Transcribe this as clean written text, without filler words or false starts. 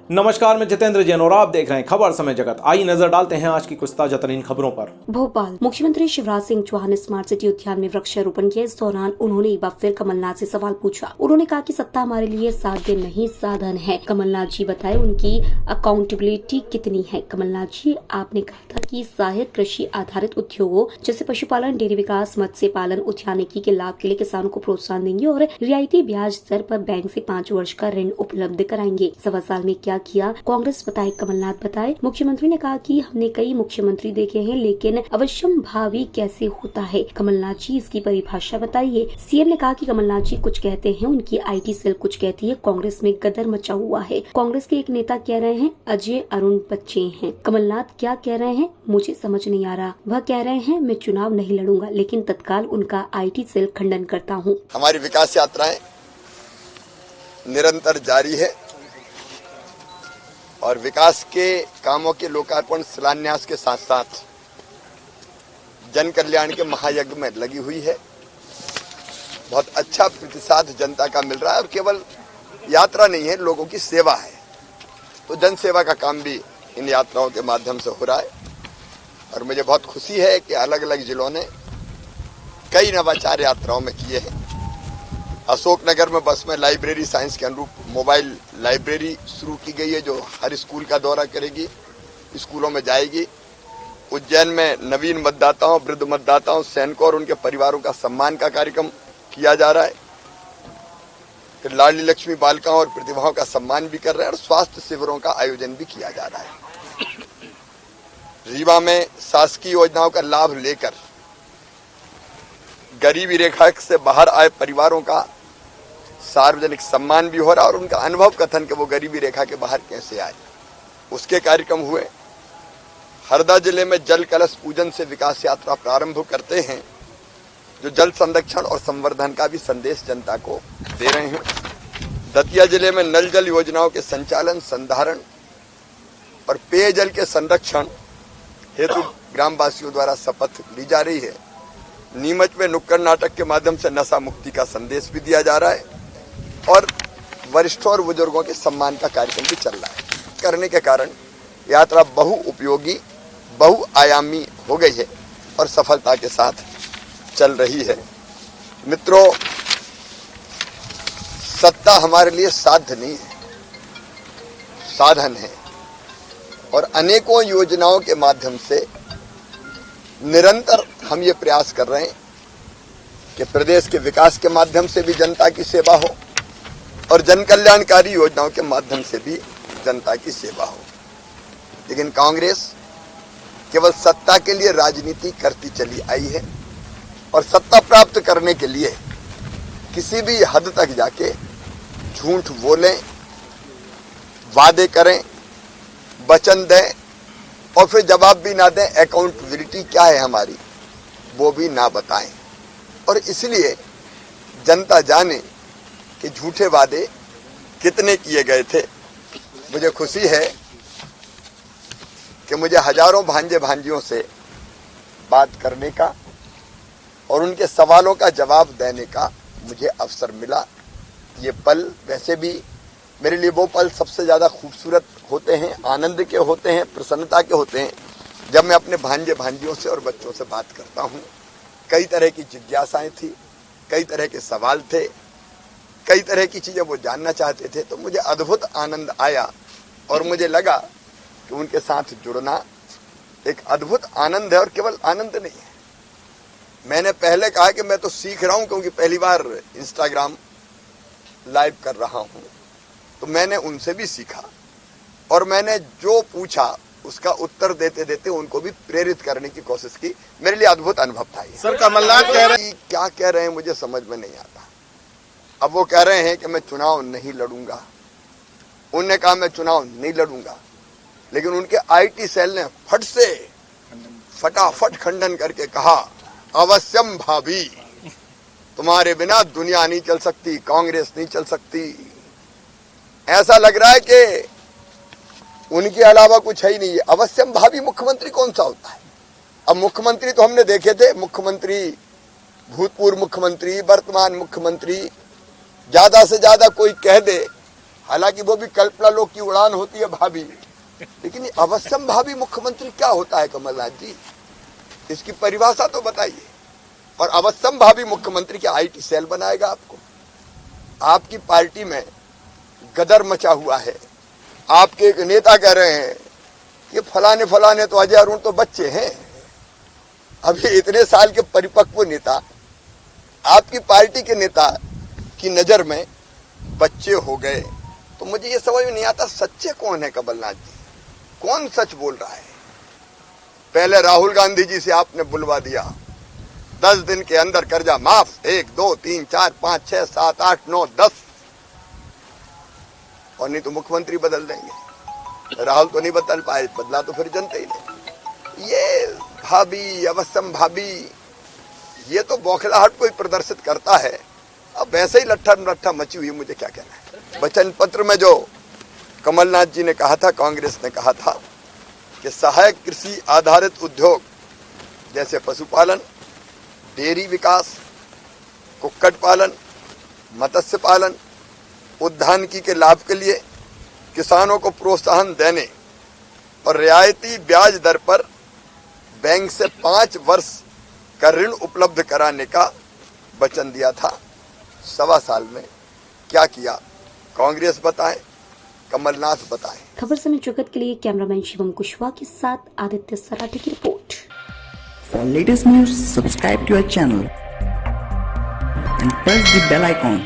नमस्कार, मैं जितेंद्र जैन और आप देख रहे हैं खबर समय जगत। आइए नजर डालते हैं आज की कुछ ताजा तरीन खबरों पर। भोपाल मुख्यमंत्री शिवराज सिंह चौहान ने स्मार्ट सिटी उद्यान में वृक्षारोपण किया। इस दौरान उन्होंने एक बार फिर कमलनाथ से सवाल पूछा। उन्होंने कहा कि सत्ता हमारे लिए साध्य नहीं साधन है। कमलनाथ जी बताए उनकी अकाउंटेबिलिटी कितनी है। कमलनाथ जी, आपने कहा था कि सहायक कृषि आधारित उद्योगों जैसे पशुपालन, डेयरी विकास, मत्स्य पालन, उद्यानिकी के लाभ के लिए किसानों को प्रोत्साहन देंगे और रियायती ब्याज दर पर बैंक से 5 वर्ष का ऋण उपलब्ध कराएंगे। 1.25 साल में क्या किया कांग्रेस बताए, कमलनाथ बताए। मुख्यमंत्री ने कहा कि हमने कई मुख्यमंत्री देखे हैं, लेकिन अवश्यम भावी कैसे होता है। कमलनाथ जी, इसकी परिभाषा बताइए। सीएम ने कहा कि कमलनाथ जी कुछ कहते हैं, उनकी आईटी सेल कुछ कहती है। कांग्रेस में गदर मचा हुआ है। कांग्रेस के एक नेता कह रहे हैं अजय अरुण बच्चे हैं। कमलनाथ क्या कह रहे हैं मुझे समझ नहीं आ रहा। वह कह रहे हैं मैं चुनाव नहीं लड़ूंगा, लेकिन तत्काल उनका आईटी सेल खंडन करता हूँ। हमारी विकास यात्राएं निरंतर जारी है और विकास के कामों के लोकार्पण शिलान्यास के साथ साथ जन कल्याण के महायज्ञ में लगी हुई है। बहुत अच्छा प्रतिसाद जनता का मिल रहा है और केवल यात्रा नहीं है, लोगों की सेवा है। तो जन सेवा का काम भी इन यात्राओं के माध्यम से हो रहा है और मुझे बहुत खुशी है कि अलग अलग जिलों ने कई नवाचार यात्राओं में किए हैं। अशोकनगर में बस में लाइब्रेरी साइंस के अनुरूप मोबाइल लाइब्रेरी शुरू की गई है जो हर स्कूल का दौरा करेगी, स्कूलों में जाएगी। उज्जैन में नवीन मतदाताओं, वृद्ध मतदाताओं, सैनिकों और उनके परिवारों का सम्मान का कार्यक्रम किया जा रहा है। फिर लाडली लक्ष्मी बालिकाओं और प्रतिभाओं का सम्मान भी कर रहे हैं और स्वास्थ्य शिविरों का आयोजन भी किया जा रहा है। रीवा में शासकीय योजनाओं का लाभ लेकर गरीबी रेखा से बाहर आए परिवारों का सार्वजनिक सम्मान भी हो रहा है और उनका अनुभव कथन कि वो गरीबी रेखा के बाहर कैसे आए, उसके कार्यक्रम हुए। हरदा जिले में जल कलश पूजन से विकास यात्रा प्रारंभ करते हैं जो जल संरक्षण और संवर्धन का भी संदेश जनता को दे रहे हैं। दतिया जिले में नल जल योजनाओं के संचालन, संधारण और पेयजल के संरक्षण हेतु ग्रामवासियों द्वारा शपथ ली जा रही है। नीमच में नुक्कड़ नाटक के माध्यम से नशा मुक्ति का संदेश भी दिया जा रहा है और वरिष्ठों और बुजुर्गों के सम्मान का कार्यक्रम भी चल रहा है। करने के कारण यात्रा बहुउपयोगी, बहुआयामी हो गई है और सफलता के साथ चल रही है। मित्रों, सत्ता हमारे लिए साध्य नहीं है, साधन है और अनेकों योजनाओं के माध्यम से निरंतर हम ये प्रयास कर रहे हैं कि प्रदेश के विकास के माध्यम से भी जनता की सेवा हो और जन कल्याणकारी योजनाओं के माध्यम से भी जनता की सेवा हो। लेकिन कांग्रेस केवल सत्ता के लिए राजनीति करती चली आई है और सत्ता प्राप्त करने के लिए किसी भी हद तक जाके झूठ बोलें, वादे करें, वचन दें और फिर जवाब भी ना दें। अकाउंटेबिलिटी क्या है हमारी वो भी ना बताएं और इसलिए जनता जाने कि झूठे वादे कितने किए गए थे। मुझे खुशी है कि मुझे हजारों भांजे भांजियों से बात करने का और उनके सवालों का जवाब देने का मुझे अवसर मिला। ये पल वैसे भी मेरे लिए वो पल सबसे ज्यादा खूबसूरत होते हैं, आनंद के होते हैं, प्रसन्नता के होते हैं जब मैं अपने भांजे भांजियों से और बच्चों से बात करता हूँ। कई तरह की जिज्ञासाएं थी, कई तरह के सवाल थे, कई तरह की चीजें वो जानना चाहते थे। तो मुझे अद्भुत आनंद आया और मुझे लगा कि उनके साथ जुड़ना एक अद्भुत आनंद है और केवल आनंद नहीं है। मैंने पहले कहा कि मैं तो सीख रहा हूं क्योंकि पहली बार इंस्टाग्राम लाइव कर रहा हूं, तो मैंने उनसे भी सीखा और मैंने जो पूछा उसका उत्तर देते देते उनको भी प्रेरित करने की कोशिश की। मेरे लिए अद्भुत अनुभव था ये। सर, कमलनाथ कह रहे हैं, क्या कह रहे हैं मुझे समझ में नहीं आता। अब वो कह रहे हैं कि मैं चुनाव नहीं लड़ूंगा। उन्होंने कहा मैं चुनाव नहीं लड़ूंगा, लेकिन उनके आईटी सेल ने फटाफट खंडन करके कहा अवश्यम भावी, तुम्हारे बिना दुनिया नहीं चल सकती, कांग्रेस नहीं चल सकती। ऐसा लग रहा है कि उनके अलावा कुछ है ही नहीं है। अवश्यम भावी मुख्यमंत्री कौन सा होता है? अब मुख्यमंत्री तो हमने देखे थे, मुख्यमंत्री, भूतपूर्व मुख्यमंत्री, वर्तमान मुख्यमंत्री, ज्यादा से ज्यादा कोई कह दे हालांकि वो भी कल्पना लोक की उड़ान होती है भाभी, लेकिन ये अवश्यम भावी मुख्यमंत्री क्या होता है कमलनाथ जी, इसकी परिभाषा तो बताइए। और अवश्यम भावी मुख्यमंत्री क्या आईटी सेल बनाएगा आपको? आपकी पार्टी में गदर मचा हुआ है। आपके एक नेता कह रहे हैं कि फलाने फलाने तो अजय अरुण तो बच्चे हैं, अभी इतने साल के परिपक्व नेता आपकी पार्टी के नेता की नजर में बच्चे हो गए। तो मुझे ये समझ में नहीं आता सच्चे कौन है कमलनाथ जी, कौन सच बोल रहा है? पहले राहुल गांधी जी से आपने बुलवा दिया, 10 दिन के अंदर कर्जा माफ, 1 2 3 4 5 6 7 8 9 10, और नहीं तो मुख्यमंत्री बदल देंगे। राहुल तो नहीं बदल पाए, बदला तो फिर जनता ही नहीं। ये भाभी अवश्यम भाभी, ये तो बौखलाहट को ही प्रदर्शित करता है। अब वैसे ही लट्ठा मची हुई, मुझे क्या कहना है। वचन पत्र में जो कमलनाथ जी ने कहा था, कांग्रेस ने कहा था कि सहायक कृषि आधारित उद्योग जैसे पशुपालन, डेयरी विकास, कुक्कुट पालन, मत्स्य पालन, उद्यानिकी के लाभ के लिए किसानों को प्रोत्साहन देने और रियायती ब्याज दर पर बैंक से 5 वर्ष का ऋण उपलब्ध कराने का वचन दिया था। 1.25 साल में क्या किया? कांग्रेस बताए, कमलनाथ बताए। खबर समय जगत के लिए कैमरामैन शिवम कुशवाहा के साथ आदित्य सराठे की report. For latest news, subscribe to our channel and press the bell icon.